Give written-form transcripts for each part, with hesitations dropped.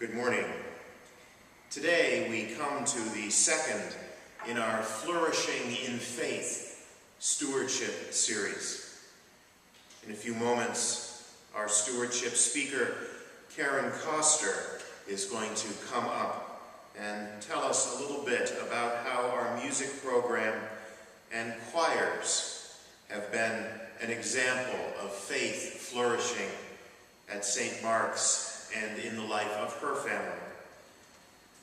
Good morning. Today we come to the second in our Flourishing in Faith Stewardship series. In a few moments, our stewardship speaker, Koster, is going to come up and tell us a little bit about how our music program and choirs have been an example of faith flourishing at St. Mark's and in the life of her family.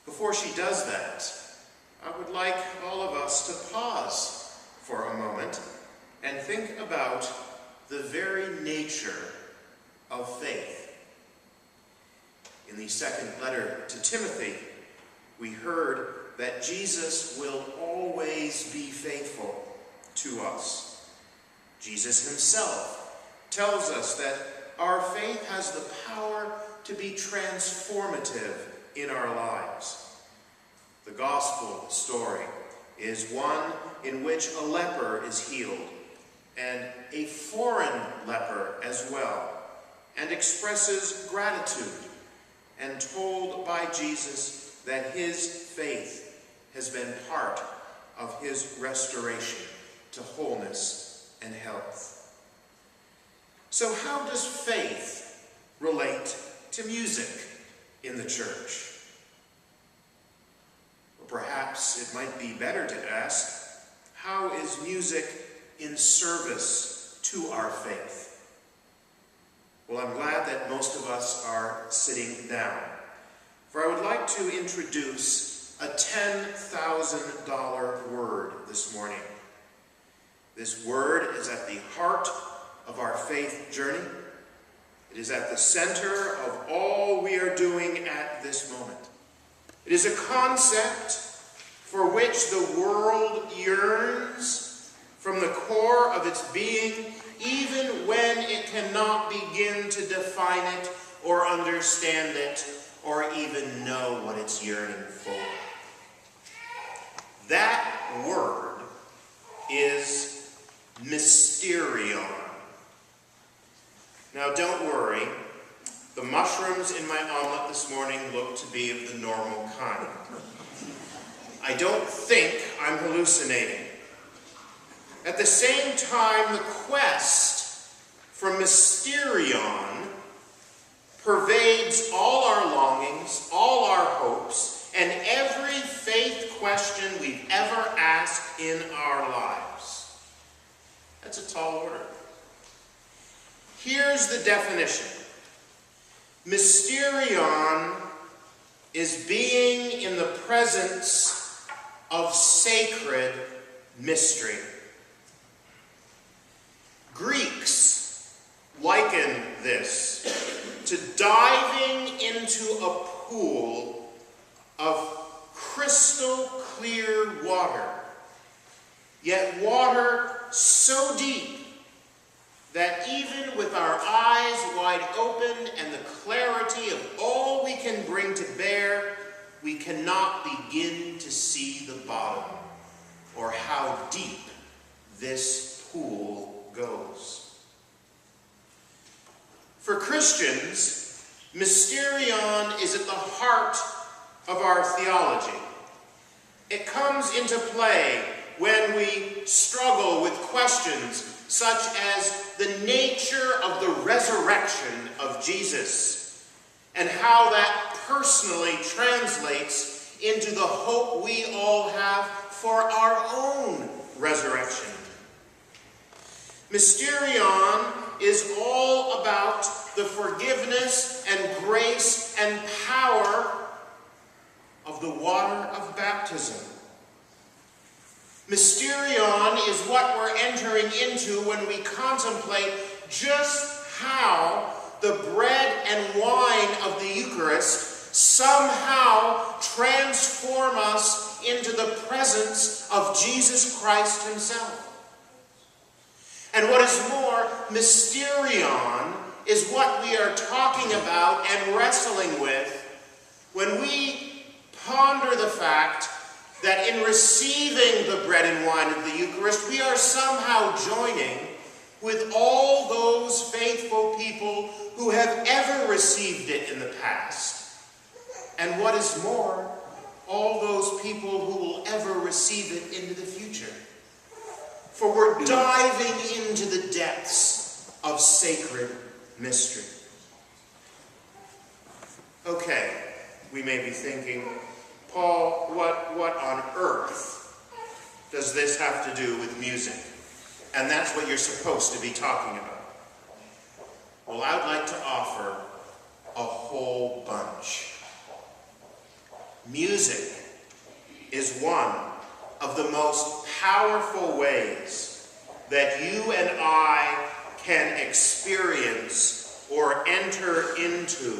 Before she does that, I would like all of us to pause for a moment and think about the very nature of faith. In the second letter to Timothy, we heard that Jesus will always be faithful to us. Jesus himself tells us that our faith has the power to be transformative in our lives. The gospel story is one in which a leper is healed, and a foreign leper as well, and expresses gratitude and told by Jesus that his faith has been part of his restoration to wholeness and health. So how does faith relate to music in the church? Or perhaps it might be better to ask, how is music in service to our faith? Well, I'm glad that most of us are sitting down, for I would like to introduce a $10,000 word this morning. This word is at the heart of our faith journey. It is at the center of all we are doing at this moment. It is a concept for which the world yearns from the core of its being, even when it cannot begin to define it or understand it or even know what it's yearning for. That word is mysterion. Now don't worry, the mushrooms in my omelet this morning look to be of the normal kind. I don't think I'm hallucinating. At the same time, the quest for mysterion pervades all our longings, all our hopes, and every faith question we've ever asked in our lives. That's a tall order. Here's the definition. Mysterion is being in the presence of sacred mystery. Greeks liken this to diving into a pool of crystal clear water, yet water so deep that even with our eyes wide open and the clarity of all we can bring to bear, we cannot begin to see the bottom or how deep this pool goes. For Christians, mysterion is at the heart of our theology. It comes into play when we struggle with questions such as the nature of the resurrection of Jesus and how that personally translates into the hope we all have for our own resurrection. Mysterion is all about the forgiveness and grace and power of the water of baptism. Mysterion is what we're entering into when we contemplate just how the bread and wine of the Eucharist somehow transform us into the presence of Jesus Christ himself. And what is more, mysterion is what we are talking about and wrestling with when we ponder the fact that in receiving the bread and wine of the Eucharist, we are somehow joining with all those faithful people who have ever received it in the past. and what is more, all those people who will ever receive it into the future. For we're diving into the depths of sacred mystery. Okay, we may be thinking, Paul, what on earth does this have to do with music? And that's what you're supposed to be talking about. Well, I would like to offer a whole bunch. Music is one of the most powerful ways that you and I can experience or enter into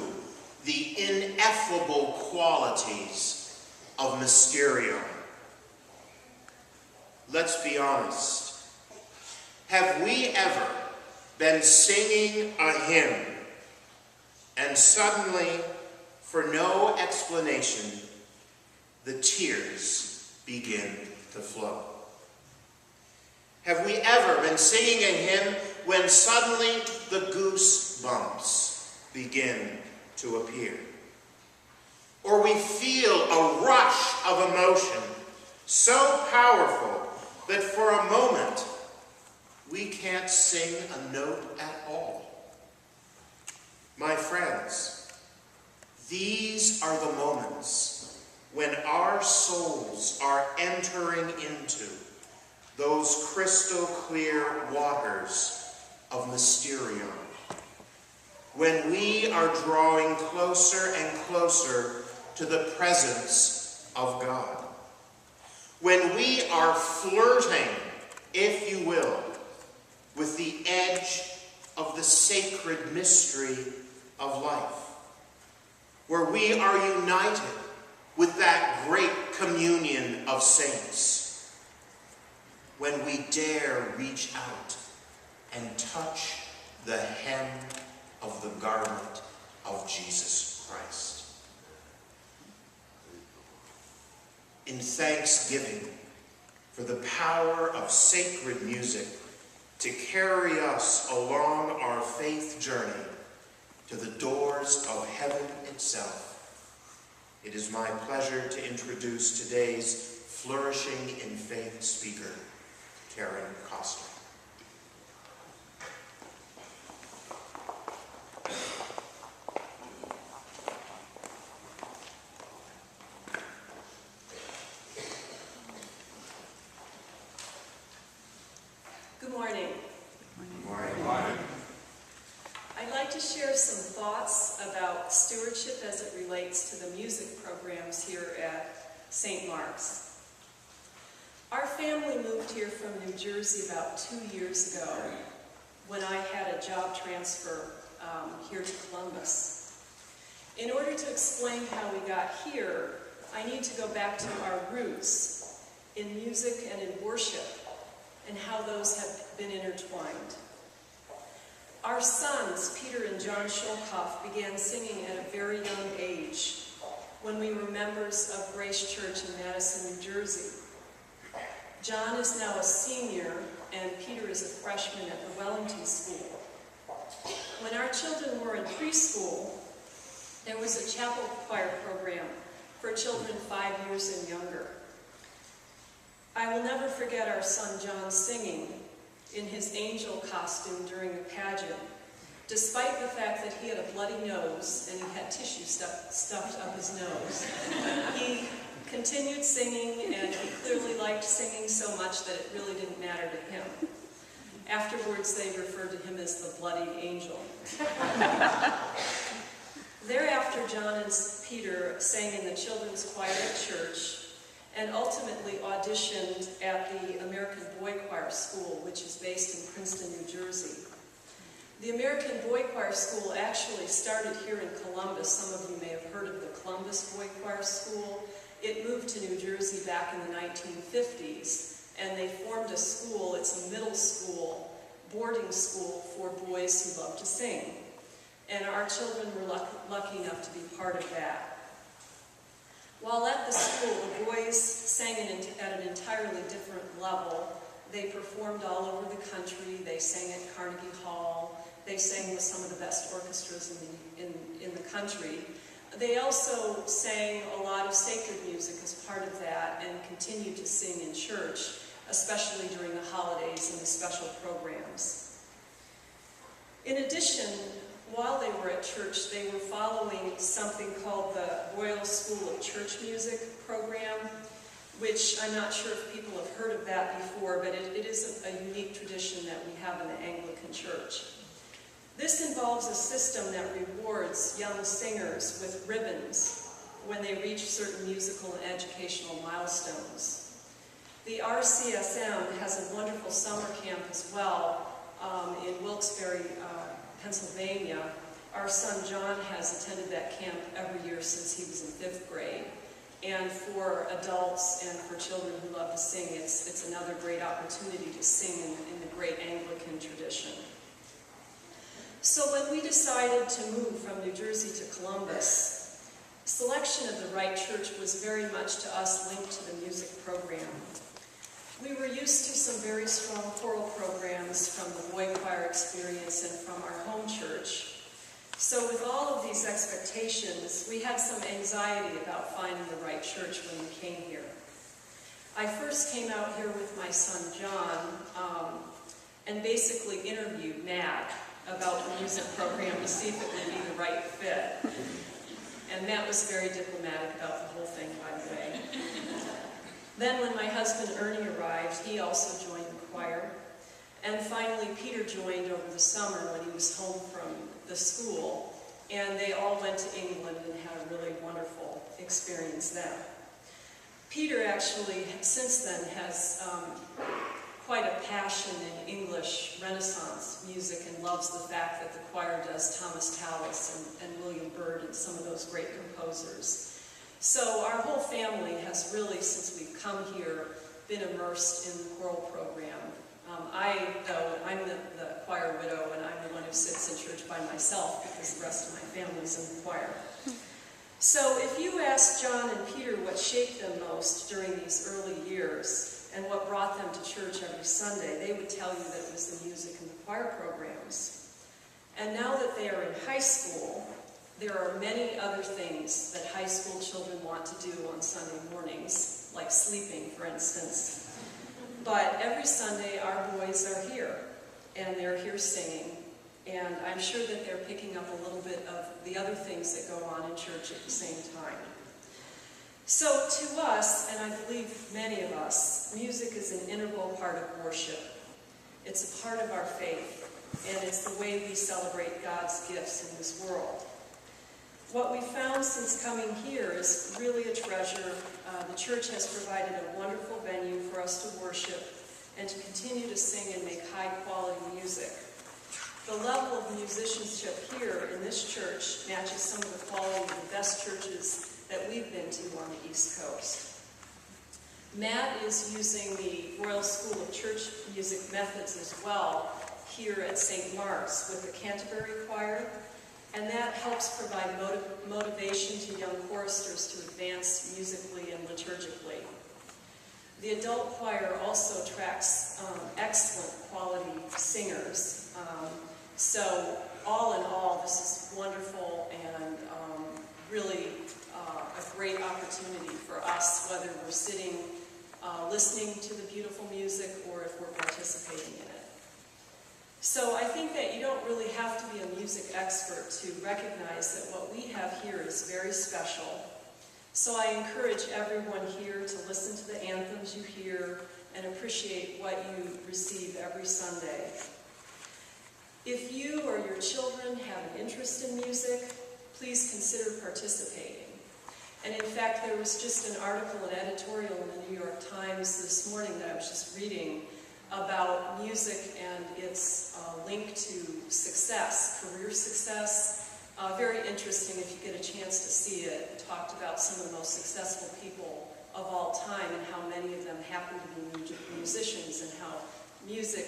the ineffable qualities of mysterium. Let's be honest. Have we ever been singing a hymn and suddenly, for no explanation, the tears begin to flow? Have we ever been singing a hymn when suddenly the goosebumps begin to appear? Or we feel a rush of emotion so powerful that for a moment we can't sing a note at all? My friends, these are the moments when our souls are entering into those crystal clear waters of mysterium. When we are drawing closer and closer to the presence of God. When we are flirting, if you will, with the edge of the sacred mystery of life. Where we are united with that great communion of saints. When we dare reach out and touch the hem of the garment of Jesus Christ. In thanksgiving for the power of sacred music to carry us along our faith journey to the doors of heaven itself, it is my pleasure to introduce today's flourishing in faith speaker, Koster. Good morning. Good morning. I'd like to share some thoughts about stewardship as it relates to the music programs here at St. Mark's. Our family moved here from New Jersey about 2 years ago when I had a job transfer here to Columbus. In order to explain how we got here, I need to go back to our roots in music and in worship, and how those have been intertwined. Our sons, Peter and John Scholkoff, began singing at a very young age when we were members of Grace Church in Madison, New Jersey. John is now a senior and Peter is a freshman at the Wellington School. When our children were in preschool, there was a chapel choir program for children 5 years and younger. I will never forget our son John singing in his angel costume during the pageant, despite the fact that he had a bloody nose and he had tissue stuffed up his nose. He continued singing, and he clearly liked singing so much that it really didn't matter to him. Afterwards, they referred to him as the bloody angel. Thereafter, John and Peter sang in the children's choir at church, and ultimately auditioned at the American Boy Choir School, which is based in Princeton, New Jersey. The American Boy Choir School actually started here in Columbus. Some of you may have heard of the Columbus Boy Choir School. It moved to New Jersey back in the 1950s, and they formed a school. It's a middle school, boarding school for boys who love to sing. And our children were lucky enough to be part of that. While at the school, the boys sang at an entirely different level. They performed all over the country. They sang at Carnegie Hall. They sang with some of the best orchestras in the country. They also sang a lot of sacred music as part of that and continued to sing in church, especially during the holidays and the special programs. In addition, while they were at church, they were following something called the Royal School of Church Music program, which I'm not sure if people have heard of that before, but it is a unique tradition that we have in the Anglican Church. This involves a system that rewards young singers with ribbons when they reach certain musical and educational milestones. The RCSM has a wonderful summer camp as well in Wilkes-Barre, Pennsylvania. Our son John has attended that camp every year since he was in 5th grade. And for adults and for children who love to sing, it's another great opportunity to sing in the great Anglican tradition. So when we decided to move from New Jersey to Columbus, selection of the right church was very much to us linked to the music program. We were used to some very strong choral programs from the boy choir experience and from our home church. So with all of these expectations, we had some anxiety about finding the right church when we came here. I first came out here with my son John and basically interviewed Matt about the music program to see if it would be the right fit. And Matt was very diplomatic about the whole thing, by the way. Then when my husband Ernie arrived, he also joined the choir. And finally, Peter joined over the summer when he was home from the school. And they all went to England and had a really wonderful experience there. Peter actually, since then, has quite a passion in English Renaissance music and loves the fact that the choir does Thomas Tallis and William Byrd and some of those great composers. So our whole family has really, since we've come here, been immersed in the choral program. I'm the choir widow, and I'm the one who sits in church by myself because the rest of my family's in the choir. So if you ask John and Peter what shaped them most during these early years, and what brought them to church every Sunday, they would tell you that it was the music and the choir programs. And now that they are in high school, there are many other things that high school children want to do on Sunday mornings, like sleeping, for instance. But every Sunday, our boys are here, and they're here singing, and I'm sure that they're picking up a little bit of the other things that go on in church at the same time. So to us, and I believe many of us, music is an integral part of worship. It's a part of our faith, and it's the way we celebrate God's gifts in this world. What we found since coming here is really a treasure. The church has provided a wonderful venue for us to worship and to continue to sing and make high-quality music. The level of musicianship here in this church matches some of the quality of the best churches that we've been to on the East Coast. Matt is using the Royal School of Church Music methods as well here at St. Mark's with the Canterbury Choir, and that helps provide motivation to young choristers to advance musically and liturgically. The adult choir also attracts excellent quality singers. So all in all, this is wonderful and really a great opportunity for us, whether we're sitting listening to the beautiful music or if we're participating in it. So I think that you don't really have to be a music expert to recognize that what we have here is very special. So I encourage everyone here to listen to the anthems you hear and appreciate what you receive every Sunday. If you or your children have an interest in music, please consider participating. And in fact, there was just an article, an editorial in the New York Times this morning that I was just reading about music and its link to success, career success. Very interesting if you get a chance to see it. It talked about some of the most successful people of all time and how many of them happen to be musicians and how music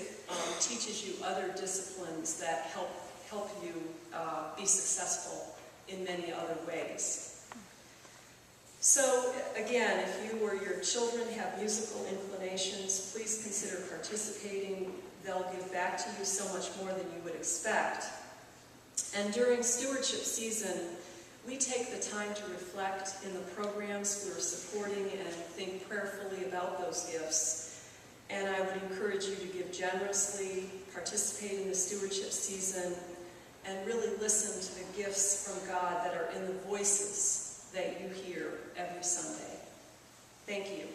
teaches you other disciplines that help you be successful in many other ways. So again, if you or your children have musical inclinations, please consider participating. They'll give back to you so much more than you would expect. And during stewardship season, we take the time to reflect in the programs we're supporting and think prayerfully about those gifts. And I would encourage you to give generously, participate in the stewardship season, and really listen to the gifts from God that are in the voices that you hear every Sunday. Thank you.